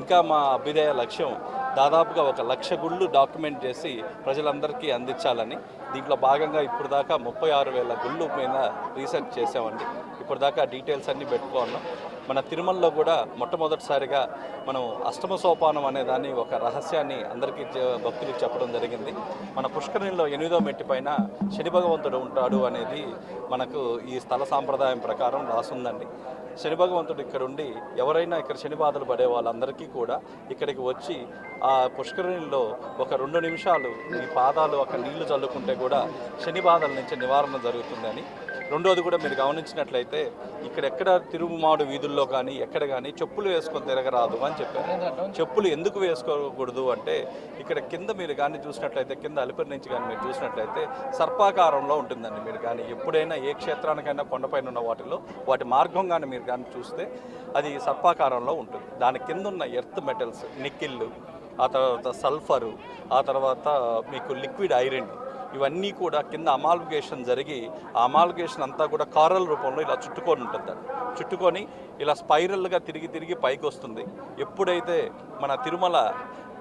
ఇంకా మా అభ్యుదయ లక్ష్యం దాదాపుగా 1,00,000 గుళ్ళు డాక్యుమెంట్ చేసి ప్రజలందరికీ అందించాలని. దీంట్లో భాగంగా ఇప్పుడు దాకా 36,000 గుళ్ళు మీద రీసెర్చ్ చేసామండి. ఇప్పుడు దాకా డీటెయిల్స్ అన్నీ పెట్టుకున్నాం. మన తిరుమలలో కూడా మొట్టమొదటిసారిగా మనం అష్టమ సోపానం అనే దాన్ని ఒక రహస్యాన్ని అందరికీ భక్తులకు చెప్పడం జరిగింది. మన పుష్కరిణిలో 8వ మెట్టు పైన శని భగవంతుడు ఉంటాడు అనేది మనకు ఈ స్థల సాంప్రదాయం ప్రకారం రాసుందండి. శని భగవంతుడు ఇక్కడ ఉండి ఎవరైనా ఇక్కడ శని బాధలు పడే వాళ్ళందరికీ కూడా ఇక్కడికి వచ్చి ఆ పుష్కరిణిలో ఒక 2 నిమిషాలు ఈ పాదాలు అక్కడ నీళ్లు చల్లుకుంటే కూడా శని బాధల నుంచి నివారణ జరుగుతుందని. రెండోది కూడా మీరు గమనించినట్లయితే ఇక్కడెక్కడ తిరుమాడు వీధుల్లో కానీ ఎక్కడ కానీ చెప్పులు వేసుకొని తిరగరాదు అని చెప్పారు. చెప్పులు ఎందుకు వేసుకోకూడదు అంటే ఇక్కడ కింద మీరు కానీ చూసినట్లయితే కింద అలిపిరి నుంచి కానీ మీరు చూసినట్లయితే సర్పాకారంలో ఉంటుందండి. మీరు కానీ ఎప్పుడైనా ఏ క్షేత్రానికైనా కొండపైన ఉన్న వాటి మార్గం కానీ మీరు కానీ చూస్తే అది సర్పాకారంలో ఉంటుంది. దాని కింద ఉన్న ఎర్త్ మెటల్స్, నిక్కిళ్ళు, ఆ తర్వాత సల్ఫరు, ఆ తర్వాత మీకు లిక్విడ్ ఐరన్, ఇవన్నీ కూడా కింద అమాల్గేషన్ జరిగి ఆ అమాల్గేషన్ అంతా కూడా కారల్ రూపంలో ఇలా చుట్టుకొని ఉంటుంది. చుట్టుకొని ఇలా స్పైరల్గా తిరిగి పైకి వస్తుంది. ఎప్పుడైతే మన తిరుమల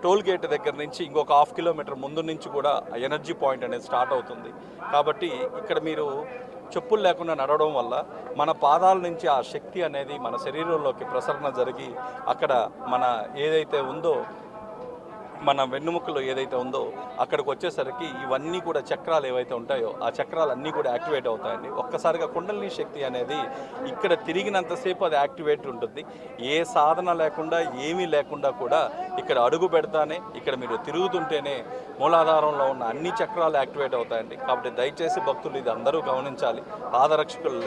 టోల్ గేట్ దగ్గర నుంచి ఇంకొక 1/2 కిలోమీటర్ ముందు నుంచి కూడా ఎనర్జీ పాయింట్ అనేది స్టార్ట్ అవుతుంది. కాబట్టి ఇక్కడ మీరు చెప్పులు లేకుండా నడవడం వల్ల మన పాదాల నుంచి ఆ శక్తి అనేది మన శరీరంలోకి ప్రసరణ జరిగి అక్కడ మన ఏదైతే ఉందో మన వెన్నుముకలో ఏదైతే ఉందో అక్కడికి వచ్చేసరికి ఇవన్నీ కూడా చక్రాలు ఏవైతే ఉంటాయో ఆ చక్రాలు అన్నీ కూడా యాక్టివేట్ అవుతాయండి. ఒక్కసారిగా కుండలిని శక్తి అనేది ఇక్కడ తిరిగినంతసేపు అది యాక్టివేట్ ఉంటుంది. ఏ సాధన లేకుండా ఏమీ లేకుండా కూడా ఇక్కడ అడుగు పెడతానే ఇక్కడ మీరు తిరుగుతుంటేనే మూలాధారంలో ఉన్న అన్ని చక్రాలు యాక్టివేట్ అవుతాయండి. కాబట్టి దయచేసి భక్తులు ఇది అందరూ గమనించాలి. పాదరక్షకులు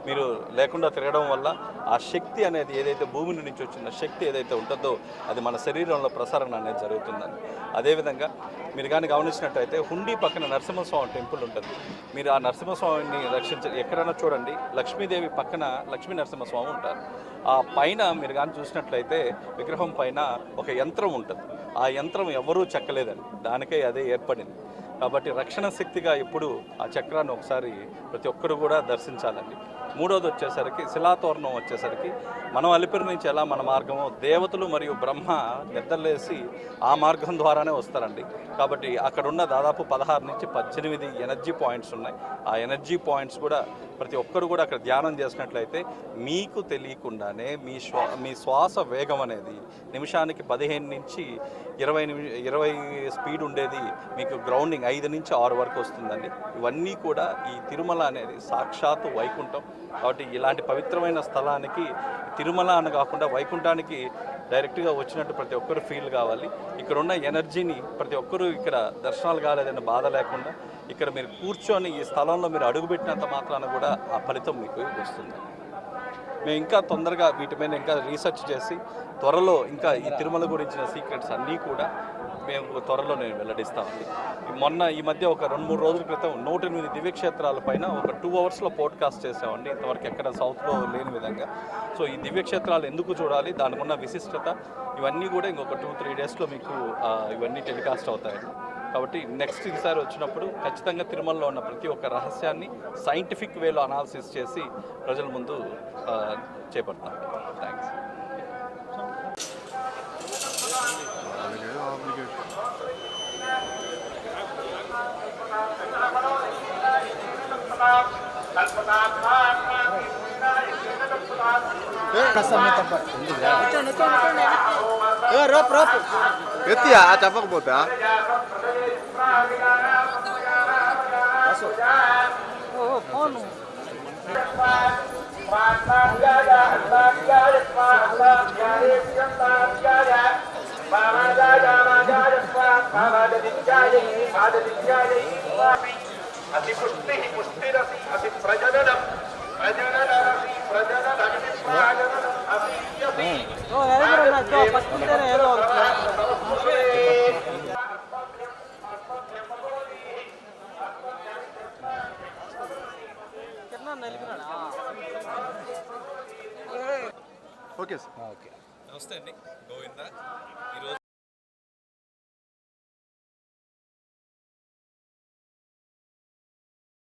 మీరు లేకుండా తిరగడం వల్ల ఆ శక్తి అనేది ఏదైతే భూమి నుంచి వచ్చిన శక్తి ఏదైతే ఉంటుందో అది మన శరీరంలో ప్రసరణ అనేది జరుగుతుందని. అదేవిధంగా మీరు కానీ గమనించినట్టయితే హుండీ పక్కన నరసింహస్వామి టెంపుల్ ఉంటుంది. మీరు ఆ నరసింహస్వామిని ఎక్కడైనా చూడండి, లక్ష్మీదేవి పక్కన లక్ష్మీ నరసింహస్వామి ఉంటారు. ఆ పైన మీరు కానీ చూసినట్లయితే విగ్రహం పైన ఒక యంత్రం ఉంటుంది. ఆ యంత్రం ఎవరూ చెక్కలేదండి, దానికే అదే ఏర్పడింది. కాబట్టి రక్షణ శక్తిగా ఎప్పుడు ఆ చక్రాన్ని ఒకసారి ప్రతి ఒక్కరు కూడా దర్శించాలండి. మూడోది వచ్చేసరికి శిలాతోరణం వచ్చేసరికి మనం అలిపిరి నుంచి ఎలా మన మార్గమో దేవతలు మరియు బ్రహ్మ నిద్రలేసి ఆ మార్గం ద్వారానే వస్తారండి. కాబట్టి అక్కడున్న దాదాపు 16 నుంచి 18 ఎనర్జీ పాయింట్స్ ఉన్నాయి. ఆ ఎనర్జీ పాయింట్స్ కూడా ప్రతి ఒక్కరు కూడా అక్కడ ధ్యానం చేసినట్లయితే మీకు తెలియకుండానే మీ శ్వాస వేగం అనేది నిమిషానికి 15 నుంచి 20 స్పీడ్ ఉండేది మీకు గ్రౌండింగ్ 5 నుంచి 6 వరకు వస్తుందండి. ఇవన్నీ కూడా ఈ తిరుమల అనేది సాక్షాత్తు వైకుంఠం. కాబట్టి ఇలాంటి పవిత్రమైన స్థలానికి తిరుమల అని కాకుండా వైకుంఠానికి డైరెక్ట్గా వచ్చినట్టు ప్రతి ఒక్కరు ఫీల్ కావాలి. ఇక్కడ ఉన్న ఎనర్జీని ప్రతి ఒక్కరూ ఇక్కడ దర్శనాలు కాలేదన్న బాధ లేకుండా ఇక్కడ మీరు కూర్చొని ఈ స్థలంలో మీరు అడుగుపెట్టినంత మాత్రాన కూడా ఆ ఫలితం మీకు వస్తుంది. మేము ఇంకా తొందరగా వీటి మీద ఇంకా రీసెర్చ్ చేసి త్వరలో ఇంకా ఈ తిరుమల గురించిన సీక్రెట్స్ అన్నీ కూడా మేము త్వరలో నేను వెల్లడిస్తామండి. ఈ మధ్య ఒక 2-3 రోజుల క్రితం 108 దివ్యక్షేత్రాల పైన ఒక 2 అవర్స్లో పోడ్కాస్ట్ చేసామండి. ఇంతవరకు ఎక్కడ సౌత్లో లేని విధంగా. సో ఈ దివ్యక్షేత్రాలు ఎందుకు చూడాలి, దానికి ఉన్న విశిష్టత, ఇవన్నీ కూడా ఇంకొక 2-3 డేస్లో మీకు ఇవన్నీ టెలికాస్ట్ అవుతాయండి. కాబట్టి నెక్స్ట్ ఈసారి వచ్చినప్పుడు ఖచ్చితంగా తిరుమలలో ఉన్న ప్రతి ఒక్క రహస్యాన్ని సైంటిఫిక్ వేలో అనాలిసిస్ చేసి ప్రజల ముందు చేపడతాం. థ్యాంక్స్. ఎత్తియా చెప్పకపోతా అతి పుష్టి పుష్టిరసి అతి ప్రజననం ప్రజననరసి ప్రజననమి ప్రాజననం అసియసి ఓకే సార్. నమస్తే అండి, గోవిందా.